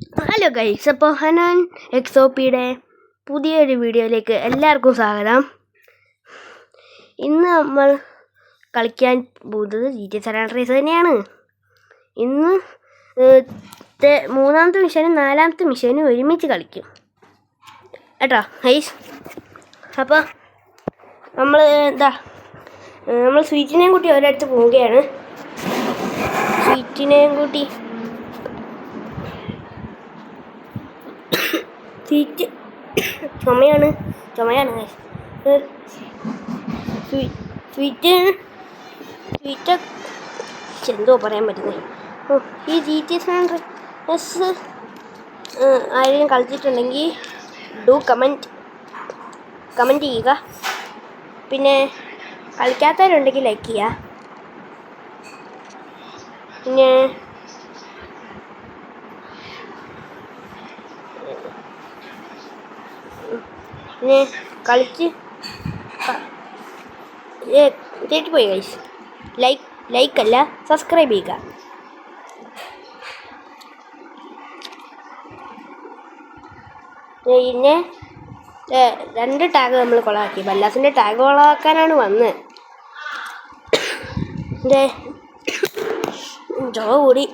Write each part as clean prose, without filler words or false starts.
Hello guys, അപ്പോൾ ഹനാൻ എക്സോപ്പിയുടെ പുതിയൊരു വീഡിയോയിലേക്ക് എല്ലാവർക്കും സ്വാഗതം. ഇന്ന് നമ്മൾ കളിക്കാൻ പോകുന്നത് GTA San Andreas തന്നെയാണ്. ഇന്ന് മൂന്നാമത്തെ മിഷനും നാലാമത്തെ മിഷനും ഒരുമിച്ച് കളിക്കും കേട്ടോ ഗൈസ്. അപ്പോൾ നമ്മൾ സ്വീറ്റിനെയും കൂട്ടി ഒരിടത്ത് പോവുകയാണ്. സ്വീറ്റിനെയും കൂട്ടി ചുമയാണ് സ്വീറ്റ് എന്തോ പറയാൻ പറ്റുന്നത്. ഈ GTA San Andreas ആരെങ്കിലും കളിച്ചിട്ടുണ്ടെങ്കിൽ കമൻറ്റ് ചെയ്യുക. പിന്നെ കളിക്കാത്തവരുണ്ടെങ്കിൽ ലൈക്ക് ചെയ്യുക. പിന്നെ കളിച്ച് തെറ്റിപ്പോയി ഗൈസ്. ലൈക്കല്ല, സബ്സ്ക്രൈബ് ചെയ്യുക. പിന്നെ 2 ടാഗ് നമ്മൾ കൊളാക്കി. ബല്ലാസിൻ്റെ ടാഗ് കൊളാക്കാനാണ് വന്നത്. ജോ കൂടി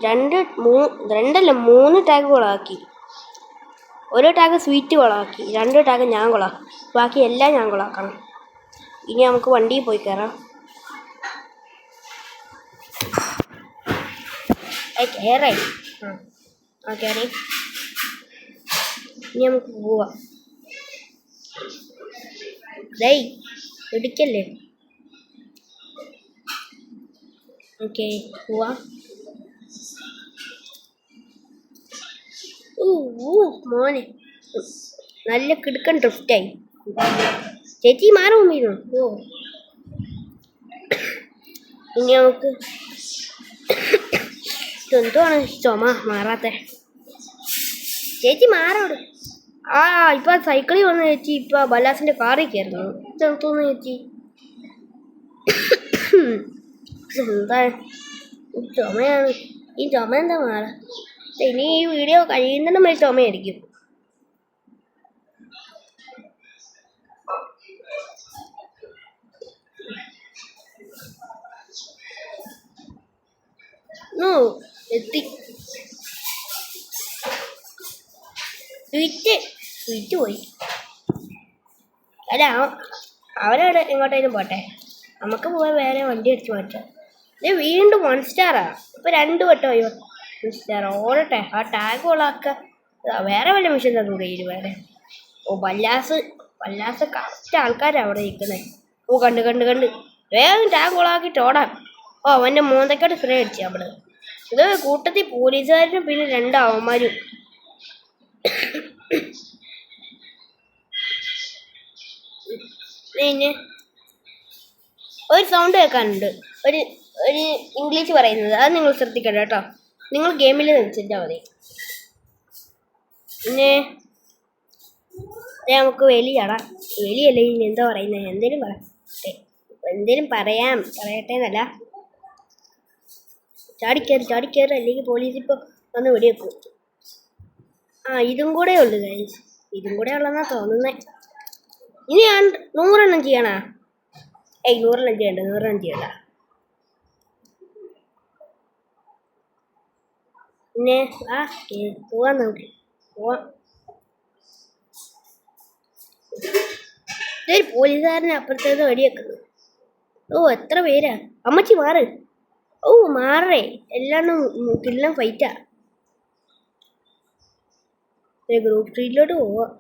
3 ടാഗ് കൊളാക്കി. ഒരു ടാഗ് സ്വീറ്റ് കൊളാക്കി, 2 ടാഗ് ഞാൻ കൊളാക്കി. ബാക്കി എല്ലാം ഞാൻ കൊളാക്കണം. ഇനി നമുക്ക് വണ്ടിയിൽ പോയി കയറാം. കയറായി കയറി. ഇനി നമുക്ക് പോവാം. ഇടിക്കല്ലേ. ഓക്കെ, പോവാം. മോനെ നല്ല കിടുക്കൻ ഡ്രിഫ്റ്റായി. ചേച്ചി മാറും വീണു. ഇനി നമുക്ക് എന്തുവാണ് ചുമ മാറാത്ത? ചേച്ചി മാറോട്. ഇപ്പൊ സൈക്കിളിൽ വന്നു ചേച്ചി. ഇപ്പൊ ബല്ലാസിന്റെ കാറിൽ കയറുന്നു. തോന്നുന്നു ചേച്ചി. എന്താ ചുമയാണ്. ഈ ചുമ എന്താ മാറാ? ഇനി ഈ വീഡിയോ കഴിയുന്നതിനും വരെ ചുമയായിരിക്കും. എത്തി. സ്വീറ്റ് പോയി. അല്ല, അവരവിടെ എങ്ങോട്ടേലും പോട്ടെ. നമുക്ക് പോയി വേറെ വണ്ടി അടിച്ച് മാറ്റാം. ഇത് വീണ്ടും 1 സ്റ്റാറാ. ഇപ്പം 2 വട്ടമായി 1 സ്റ്റാർ. ഓടട്ടെ. ആ ടാഗ് കൊളാക്കുക. വേറെ വല്ല മിഷൻ തന്നൂടെ ഇത് വേറെ? ബല്ലാസ് കറക്റ്റ് ആൾക്കാരാണ് അവിടെ നിൽക്കുന്നത്. കണ്ട് വേഗം ടാഗ് കൊളാക്കിയിട്ട് ഓടാൻ. അവൻ്റെ മോന്തക്കാട് സ്പ്രേ അടിച്ചു അവിടെ. ഇത് കൂട്ടത്തിൽ പോലീസുകാരനും പിന്നെ 2 അവന്മാരും. പിന്നെ ഒരു സൗണ്ട് കേൾക്കാനുണ്ട്, ഒരു ഇംഗ്ലീഷ് പറയുന്നത്. അത് നിങ്ങൾ ശ്രദ്ധിക്കണം കേട്ടോ. നിങ്ങൾ ഗെയിമിൽ നിൽച്ചിട്ടാൽ മതി. പിന്നെ നമുക്ക് വലിയടാ. വലിയല്ലേ ഇനി എന്താ പറയുന്നത്? എന്തേലും പറയട്ടെ എന്നല്ല. ചാടിക്കയറി അല്ലെങ്കിൽ പോലീസ് ഇപ്പോൾ വന്ന് വെടിവെക്കും. ഇതും കൂടെ ഉള്ളു ഗൈസ്. ഇതും കൂടെ ഉള്ളതെന്നാ തോന്നുന്നത്. ഇനി ഞാൻ 100 എണ്ണം ചെയ്യണ? 100 എണ്ണം ചെയ്യണ്ട. 100 എണ്ണം ചെയ്യണ്ട. പിന്നെ പോവാം. നമുക്ക് പോവാം. ഇതൊരു പോലീസുകാരനെ അപ്പുറത്തേക്ക് വെടിവെക്കുന്നു. എത്ര പേരാ? അമ്മച്ചി മാറ്. മാറേ. എല്ലാണ്ടും കില്ലാം ഫൈറ്റാ. ഗ്രൂപ്പ് സ്ട്രീറ്റിലോട്ട് പോവാം.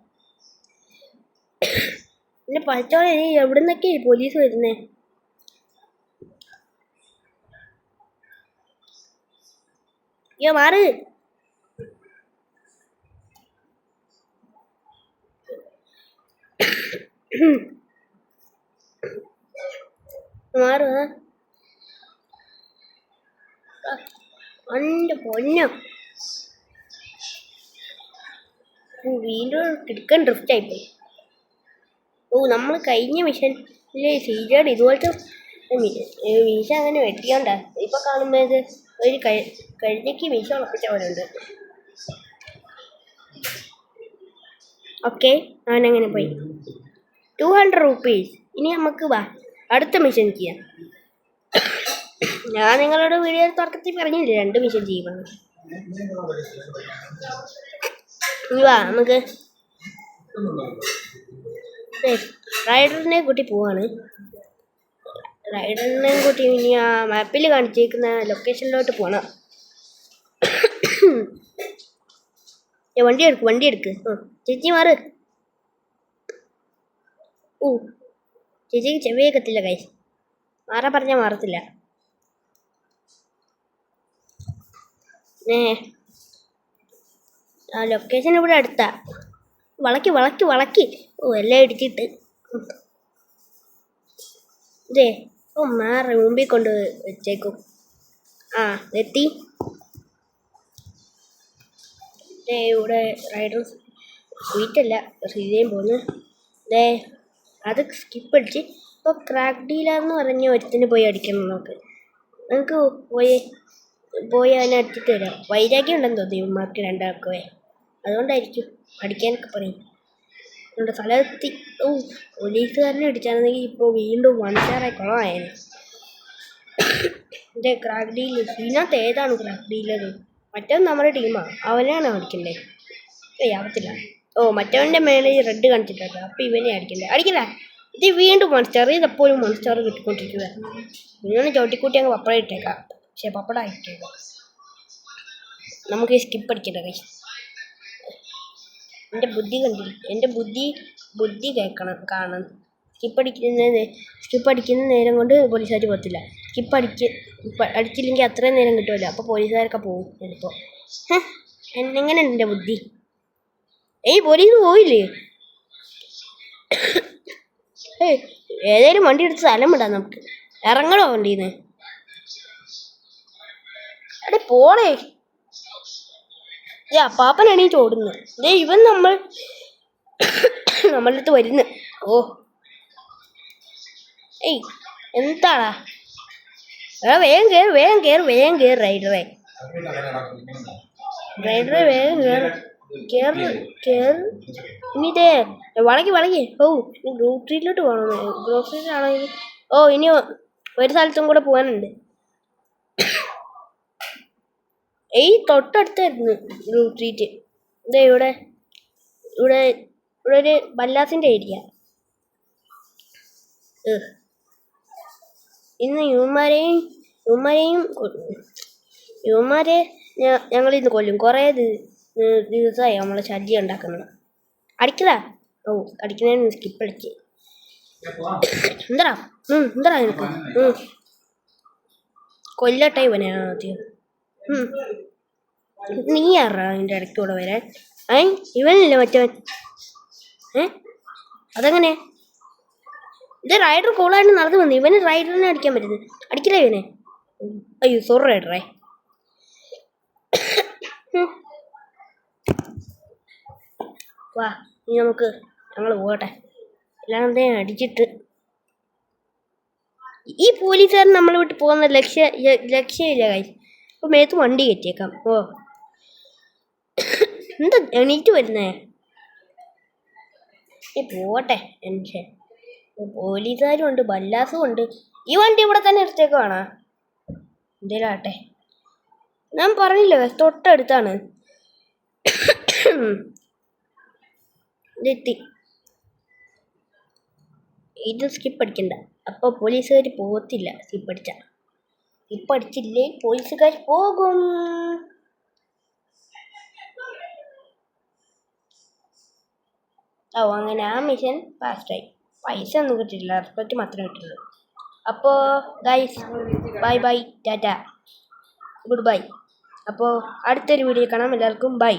പിന്നെ പഠിച്ചോളെ, നീ എവിടെ നിന്നൊക്കെ പോലീസ് വരുന്നേ? മാറ്. മാറുക. എൻ്റെ പൊന്നോ, വീണ്ടും കിടക്കൻ ഡ്രിഫ്റ്റായിപ്പോയി. നമ്മൾ കഴിഞ്ഞ മിഷനിൽ സീജയുടെ ഇതുപോലത്തെ മീശ അങ്ങനെ വെട്ടിയോണ്ടാ ഇപ്പൊ കാണുന്നത്. ഒരു കഴുതയ്ക്ക് മീശ ഉറപ്പിച്ച പോലെ ഉണ്ട്. ഓക്കെ, അവനങ്ങനെ പോയി. 200 റുപ്പീസ്. ഇനി നമുക്ക് വാ അടുത്ത മിഷൻ ചെയ്യാം. ഞാൻ നിങ്ങളോട് വീഡിയോ തുടക്കത്തിൽ പറഞ്ഞില്ലേ 2 മിഷൻ ചെയ്യുമെന്ന്. ഇനി വാ നമുക്ക് റൈഡറിനെ കൂട്ടി പോവാണ്. റൈഡറിനെ കൂട്ടി ഇനി ആ മാപ്പിൽ കാണിച്ചിരിക്കുന്ന ലൊക്കേഷനിലോട്ട് പോകണം. വണ്ടി എടുക്ക്. ചേച്ചി മാറ്. ചേച്ചിക്ക് ചെവിയേക്കത്തില്ല കൈ. മാറാൻ പറഞ്ഞാൽ മാറത്തില്ല. ആ ലൊക്കേഷൻ ഇവിടെ അടുത്താ. വളക്കി എല്ലാം ഇടിച്ചിട്ട് ഇതേ മാറി മുമ്പിൽ കൊണ്ട് വെച്ചേക്കും. എത്തി. ഇവിടെ റൈഡർ സ്വീറ്റല്ല ശ്രീതയും പോന്ന്. അത് സ്കിപ്പ് അടിച്ച് ഇപ്പോൾ ക്രാക്ക് ഡീലർന്ന് പറഞ്ഞ ഒരുത്തിന് പോയി അടിക്കണം. നമുക്ക് പോയി അവനെ അടിച്ചിട്ട് വരാം. വൈരാഗ്യം ഉണ്ടെന്ന് തോന്നി ഉമ്മാർക്ക് രണ്ടാൾക്കേ. അതുകൊണ്ടായിരിക്കും അടിക്കാനൊക്കെ പറയും. അതുകൊണ്ട് സ്ഥലത്തി പോലീസുകാരനെ അടിച്ചാണെങ്കിൽ ഇപ്പോൾ വീണ്ടും 1 സ്റ്റാർ കുളമായേനെ. എൻ്റെ ക്രാക്ക് ഡീലർ ഇതിനകത്ത് ഏതാണ് ക്രാക്ക് ഡീലർ? മറ്റവൻ നമ്മുടെ ടീമാണ്, അവനെയാണ് അടിക്കണ്ടേ? ആവത്തില്ല. മറ്റവൻ്റെ മേലെ റെഡ് കാണിച്ചിട്ടുണ്ട്. അപ്പോൾ ഇവനെ അടിക്കണ്ട. ഇത് വീണ്ടും 1 സ്റ്റാർ. ഇതെപ്പോഴും 1 സ്റ്റാർ കിട്ടിക്കൊണ്ടിരിക്കുക. ഇങ്ങനെ ചവിട്ടിക്കൂട്ടി അങ്ങ് പപ്പടം ഇട്ടേക്കാം. പക്ഷേ പപ്പടം ഇട്ടേക്കാം. നമുക്ക് സ്കിപ്പ് അടിക്കണ്ട കൈ. എൻ്റെ ബുദ്ധി കണ്ടില്ല. എൻ്റെ ബുദ്ധി കാണണം. സ്കിപ്പ് അടിക്കുന്ന നേരം കൊണ്ട് പോലീസുകാർ പോകത്തില്ല. അടിച്ചില്ലെങ്കിൽ അത്രയും നേരം കിട്ടുമല്ലോ. അപ്പോൾ പോലീസുകാരൊക്കെ പോകും ചിലപ്പോൾ. എങ്ങനെ എൻ്റെ ബുദ്ധി? പോലീസ് പോയില്ലേ? ഏതായാലും വണ്ടി എടുത്ത് സ്ഥലം വിടാം. നമുക്ക് ഇറങ്ങണോ വണ്ടിന്ന്? പോണേ. അപ്പാപ്പൻ എണീറ്റ് ഓടുന്നു. ഇവൻ നമ്മളുടെ അടുത്ത് വരുന്നു. എന്താടാ? വേഗം കേറ് റൈഡറെ. വേഗം കേറ്. ഇനിതേ വളക്കി. ഗ്രോസറിയിലോട്ട് പോകണം. ഗ്രോസറിയിലാണെങ്കിൽ ഇനി ഒരു സ്ഥലത്തും കൂടെ പോകാനുണ്ട്. തൊട്ടടുത്തായിരുന്നു ഗ്രോസറിറ്റ്. ഇവിടെ ഒരു ബല്ലാസിൻ്റെ ഏരിയ. ഇന്ന് യുവന്മാരെ ഞങ്ങളിന്ന് കൊല്ലും. കുറേ ദിവസമായി നമ്മളെ ശല്യം ഉണ്ടാക്കുന്നത്. അടിക്കലാ. അടിക്കുന്നതിന് സ്കിപ്പ് അടിച്ച്. എന്താ നിനക്ക്? കൊല്ലട്ടെ ഇവനെ ആദ്യം. നീ ആറാ അതിൻ്റെ ഇടയ്ക്കൂടെ വരാൻ? ഇവനല്ലേ മറ്റവൻ? അതെങ്ങനെ? ഇത് റൈഡർ കൂളായിട്ട് നടന്നു വന്നു. ഇവന് റൈഡറിനെ അടിക്കാൻ പറ്റുന്നത്. അടിക്കില്ല ഇവനെ. അയ്യോ സോറി റൈഡറെ. വാ ഇനി ഞങ്ങൾ പോകട്ടെ. എല്ലാവരും അടിച്ചിട്ട് ഈ പോലീസുകാരൻ നമ്മളെ വിട്ട് പോകുന്ന ലക്ഷ്യമില്ല കാര്യം. അപ്പോൾ മേത്ത് വണ്ടി കയറ്റിയേക്കാം. എന്താ എണീറ്റ് വരുന്നേ? പോകട്ടെ. എനിക്ക് പോലീസുകാരും ഉണ്ട്, ബല്ലാസും ഉണ്ട്. ഈ വണ്ടി ഇവിടെ തന്നെ എടുത്തേക്കുവാണോ? എന്തേലും ആട്ടെ. ഞാൻ പറഞ്ഞില്ലേ തൊട്ടടുത്താണ്. ഇതെത്തി. ഇത് സ്കിപ്പ് അടിക്കണ്ട. അപ്പോൾ പോലീസുകാർ പോകത്തില്ല സ്കിപ്പ് അടിച്ചില്ലേ പോലീസുകാർ പോകും. അങ്ങനെ ആ മിഷൻ ഫാസ്റ്റായി. പൈസ ഒന്നും കിട്ടിയില്ല, റെസ്പെക്റ്റ് മാത്രമേ കിട്ടുള്ളൂ. അപ്പോൾ guys bye Tata good bye. അപ്പോൾ അടുത്തൊരു വീഡിയോ കാണാം. എല്ലാവർക്കും ബൈ.